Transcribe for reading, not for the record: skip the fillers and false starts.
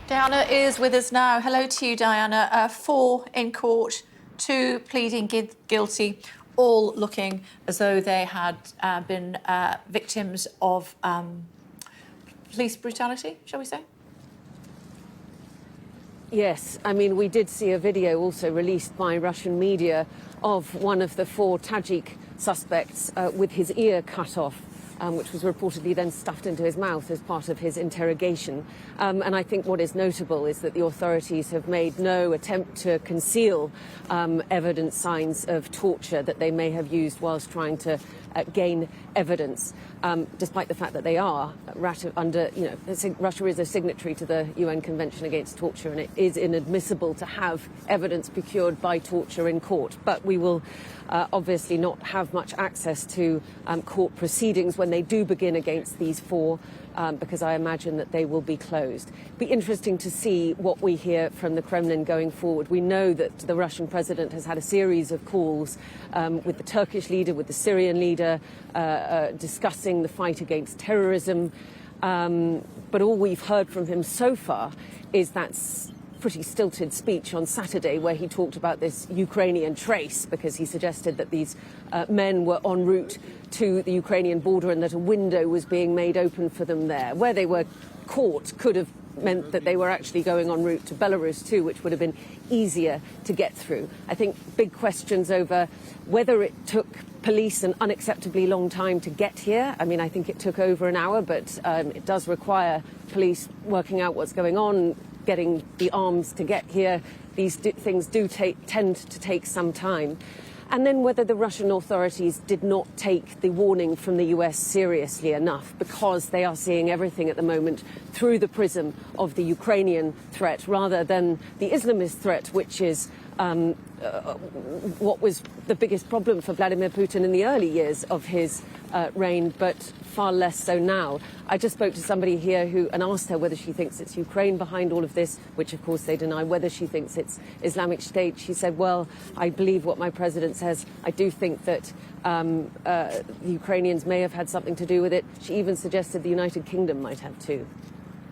Diana is with us now. Hello to you, Diana. 4 in court, 2 pleading guilty, all looking as though they had been victims of police brutality, shall we say? Yes, I mean, we did see a video also released by Russian media of one of the 4 Tajik suspects with his ear cut off, which was reportedly then stuffed into his mouth as part of his interrogation. And I think what is notable is that the authorities have made no attempt to conceal evidence, signs of torture that they may have used whilst trying to gain evidence, despite the fact that they are under, Russia is a signatory to the UN Convention Against Torture, and it is inadmissible to have evidence procured by torture in court. But we will obviously not have much access to court proceedings when they do begin against these 4, because I imagine that they will be closed. It'll be interesting to see what we hear from the Kremlin going forward. We know that the Russian president has had a series of calls with the Turkish leader, with the Syrian leader, discussing the fight against terrorism. But all we've heard from him so far is that pretty stilted speech on Saturday where he talked about this Ukrainian trace, because he suggested that these men were en route to the Ukrainian border and that a window was being made open for them there. Where they were caught could have meant that they were actually going en route to Belarus too, which would have been easier to get through. I think big questions over whether it took police an unacceptably long time to get here. I mean, I think it took over an hour, but it does require police working out what's going on, getting the arms to get here. These things do tend to take some time. And then whether the Russian authorities did not take the warning from the US seriously enough, because they are seeing everything at the moment through the prism of the Ukrainian threat rather than the Islamist threat, which is what was the biggest problem for Vladimir Putin in the early years of his reign, but far less so now. I just spoke to somebody here and asked her whether she thinks it's Ukraine behind all of this, which of course they deny, whether she thinks it's Islamic State. She said, well, I believe what my president says. I do think that the Ukrainians may have had something to do with it. She even suggested the United Kingdom might have too.